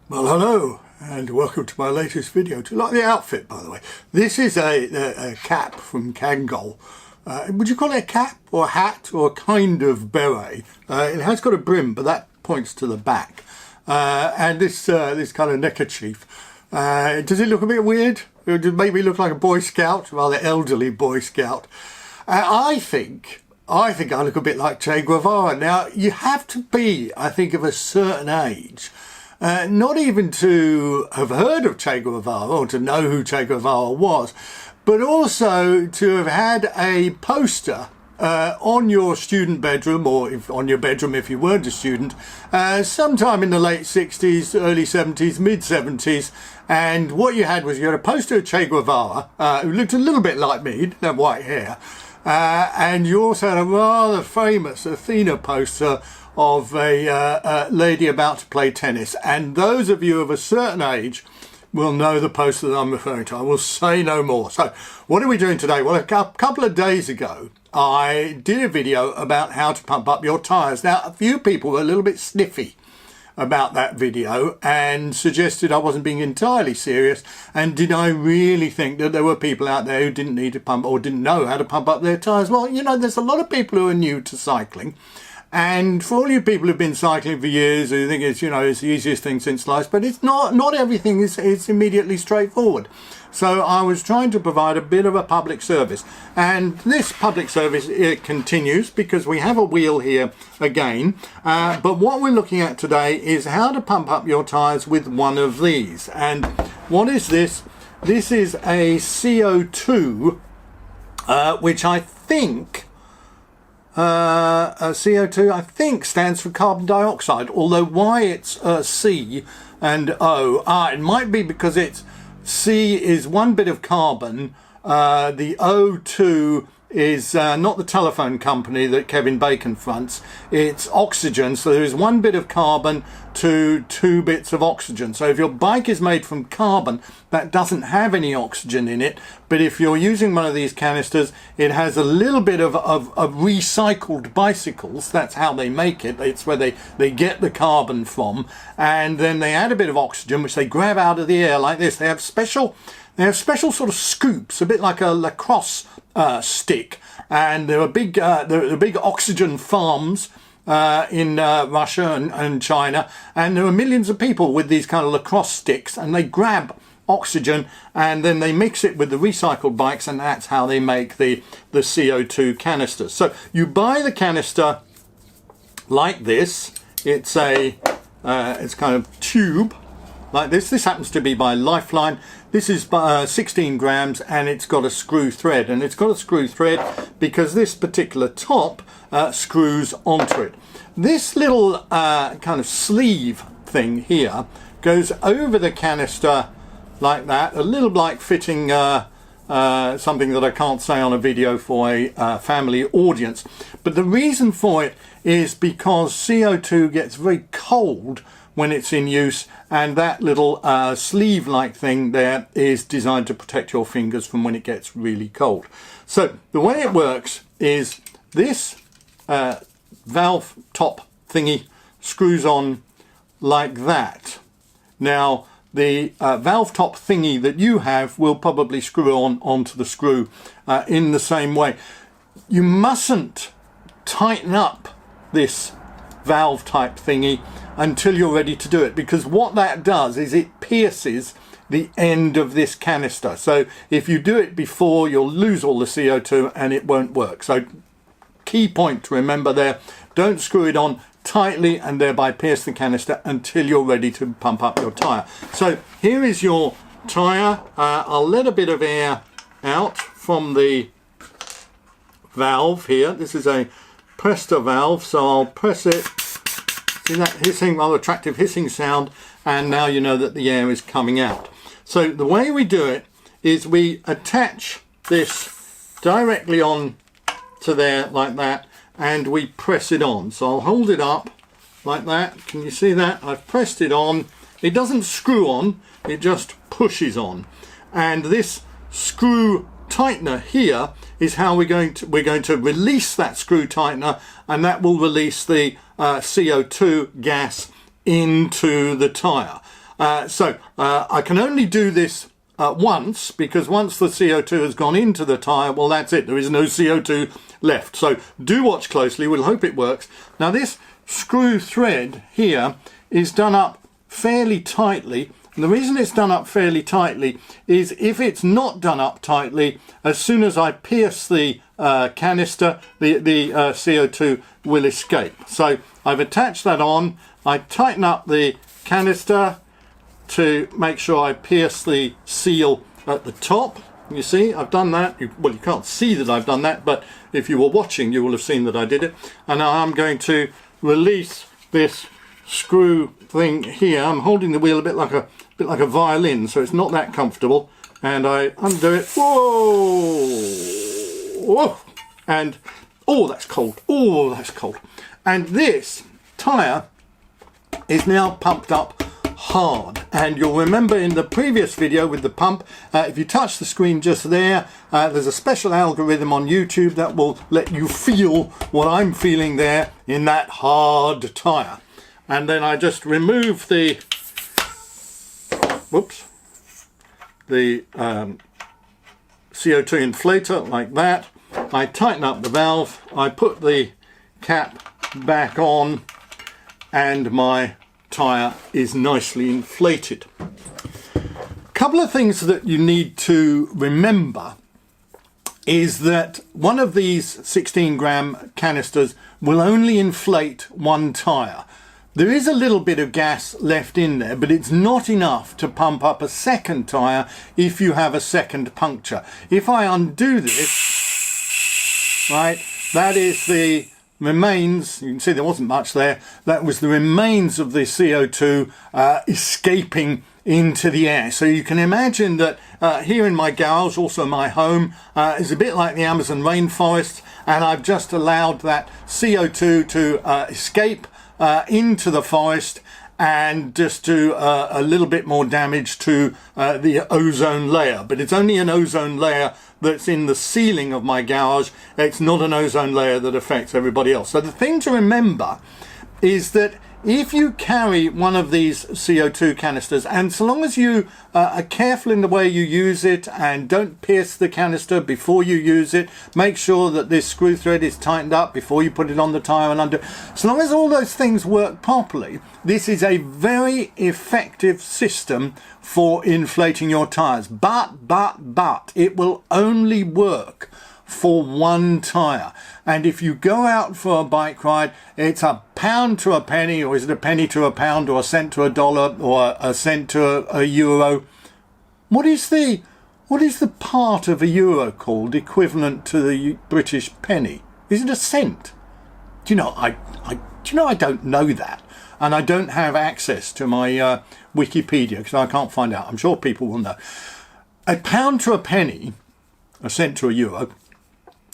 Well, hello and welcome to my latest video. Do you like the outfit, by the way? This is a cap from Kangol. Would you call it a cap or a hat or a kind of beret? It has got a brim, but that points to the back. And this kind of neckerchief. Does it look a bit weird? Does it make me look like a Boy Scout, rather elderly Boy Scout? I think I look a bit like Che Guevara. Now, you have to be, I think, of a certain age. Not even to have heard of Che Guevara or to know who Che Guevara was, but also to have had a poster on your student bedroom, or on your bedroom if you weren't a student, sometime in the late 60s, early 70s, mid 70s. And what you had was you had a poster of Che Guevara, who looked a little bit like me, he didn't have white hair. And you also had a rather famous Athena poster of a lady about to play tennis. And those of you of a certain age will know the poster that I'm referring to. I will say no more. So what are we doing today? Well, a couple of days ago, I did a video about how to pump up your tyres. Now, a few people were a little bit sniffy about that video and suggested I wasn't being entirely serious, and did I really think that there were people out there who didn't need to pump or didn't know how to pump up their tyres. Well, you know, there's a lot of people who are new to cycling, and for all you people who've been cycling for years who think it's, you know, it's the easiest thing since sliced, but it's not everything is immediately straightforward. So I was trying to provide a bit of a public service, and this public service, it continues because we have a wheel here again, but what we're looking at today is how to pump up your tyres with one of these. And what is this? This is a CO2, which I think CO2 I think stands for carbon dioxide, although why it's C and O, it might be because it's C is one bit of carbon, the O2 is not the telephone company that Kevin Bacon fronts, it's oxygen. So there is one bit of carbon to two bits of oxygen. So if your bike is made from carbon, that doesn't have any oxygen in it, but if you're using one of these canisters, it has a little bit of recycled bicycles. That's how they make it. It's where they get the carbon from, and then they add a bit of oxygen which they grab out of the air like this. They have special sort of scoops, a bit like a lacrosse stick, and there are big oxygen farms in Russia and China, and there are millions of people with these kind of lacrosse sticks, and they grab oxygen and then they mix it with the recycled bikes, and that's how they make the CO2 canisters. So you buy the canister like this. It's it's kind of tube like this. This happens to be by Lifeline. This is 16 grams, and it's got a screw thread, and it's got a screw thread because this particular top screws onto it. This little kind of sleeve thing here goes over the canister like that, a little like fitting something that I can't say on a video for a family audience. But the reason for it is because CO2 gets very cold when it's in use, and that little sleeve-like thing there is designed to protect your fingers from when it gets really cold. So the way it works is this valve top thingy screws on like that. Now the valve top thingy that you have will probably screw onto the screw in the same way. You mustn't tighten up this valve type thingy until you're ready to do it, because what that does is it pierces the end of this canister. So if you do it before, you'll lose all the CO2 and it won't work. So key point to remember there, don't screw it on tightly and thereby pierce the canister until you're ready to pump up your tyre. So here is your tyre. I'll let a bit of air out from the valve here. This is a Presta valve, so I'll press it. See that hissing, rather attractive hissing sound, and now you know that the air is coming out. So the way we do it is we attach this directly on to there like that, and we press it on. So I'll hold it up like that. Can you see that? I've pressed it on. It doesn't screw on, it just pushes on. And this screw tightener here is how we're going to release that screw tightener, and that will release the CO2 gas into the tyre. I can only do this once, because once the CO2 has gone into the tyre, well, that's it. There is no CO2 left. So do watch closely. We'll hope it works. Now, this screw thread here is done up fairly tightly. And the reason it's done up fairly tightly is if it's not done up tightly, as soon as I pierce the canister, the CO2 will escape. So I've attached that on. I tighten up the canister to make sure I pierce the seal at the top. You see, I've done that. Well, you can't see that I've done that, but if you were watching, you will have seen that I did it. And now I'm going to release this screw thing here. I'm holding the wheel a bit like a violin, so it's not that comfortable. And I undo it. Whoa! Whoa! And oh, that's cold. Oh, that's cold. And this tyre is now pumped up hard, and you'll remember in the previous video with the pump, if you touch the screen just there, there's a special algorithm on YouTube that will let you feel what I'm feeling there in that hard tyre. And then I just remove the CO2 inflator like that. I tighten up the valve, I put the cap back on, and my tyre is nicely inflated. A couple of things that you need to remember is that one of these 16-gram canisters will only inflate one tyre. There is a little bit of gas left in there, but it's not enough to pump up a second tyre if you have a second puncture. If I undo this, right, that is the remains, you can see there wasn't much there, that was the remains of the CO2 escaping into the air. So you can imagine that here in my garage, also my home, is a bit like the Amazon rainforest, and I've just allowed that CO2 to escape into the forest and just do a little bit more damage to the ozone layer. But it's only an ozone layer that's in the ceiling of my garage. It's not an ozone layer that affects everybody else. So the thing to remember is that if you carry one of these CO2 canisters, and so long as you are careful in the way you use it and don't pierce the canister before you use it, make sure that this screw thread is tightened up before you put it on the tyre and undo. So long as all those things work properly, this is a very effective system for inflating your tyres. But it will only work for one tyre. And if you go out for a bike ride, it's a pound to a penny, or is it a penny to a pound, or a cent to a dollar, or a cent to a euro? What is the part of a euro called equivalent to the British penny? Is it a cent? Do you know, I don't know that, and I don't have access to my Wikipedia because I can't find out. I'm sure people will know. A pound to a penny, a cent to a euro,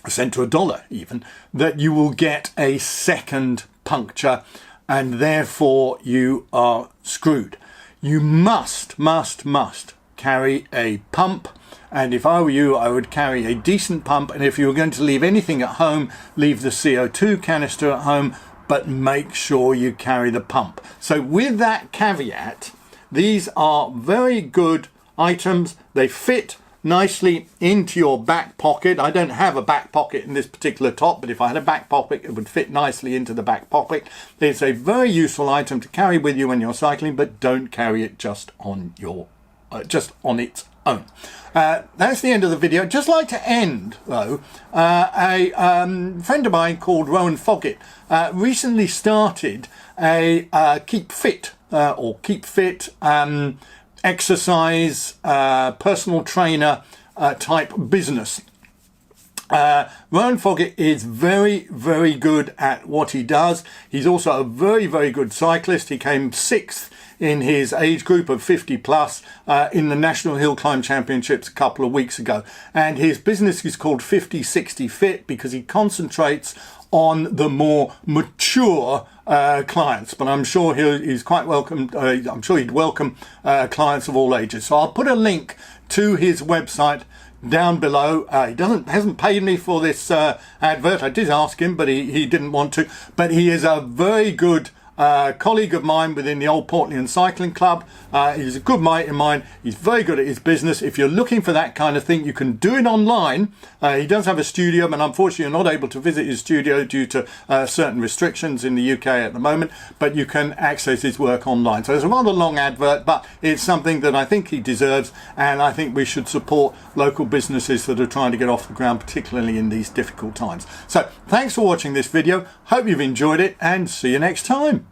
a cent to a dollar even, that you will get a second puncture, and therefore you are screwed. You must carry a pump, and if I were you, I would carry a decent pump, and if you were going to leave anything at home, leave the CO2 canister at home, but make sure you carry the pump. So with that caveat, these are very good items. They fit nicely into your back pocket. I don't have a back pocket in this particular top, but if I had a back pocket, it would fit nicely into the back pocket. It's a very useful item to carry with you when you're cycling, but don't carry it just on its own. That's the end of the video. I'd just like to end though. A friend of mine called Rowan Foggett recently started a keep fit exercise personal trainer type business. Rowan Foggett is very good at what he does. He's also a very good cyclist. He came 6th in his age group of 50 plus in the National Hill Climb Championships a couple of weeks ago. And his business is called 50-60 Fit because he concentrates on the more mature clients, but I'm sure he's quite welcome. I'm sure he'd welcome clients of all ages. So I'll put a link to his website down below. He hasn't paid me for this advert. I did ask him, but he didn't want to. But he is a very good colleague of mine within the Old Portland Cycling Club. He's a good mate of mine. He's very good at his business. If you're looking for that kind of thing, you can do it online. He does have a studio, and unfortunately you're not able to visit his studio due to certain restrictions in the UK at the moment, but you can access his work online. So it's a rather long advert, but it's something that I think he deserves, and I think we should support local businesses that are trying to get off the ground, particularly in these difficult times. So thanks for watching this video. Hope you've enjoyed it, and see you next time.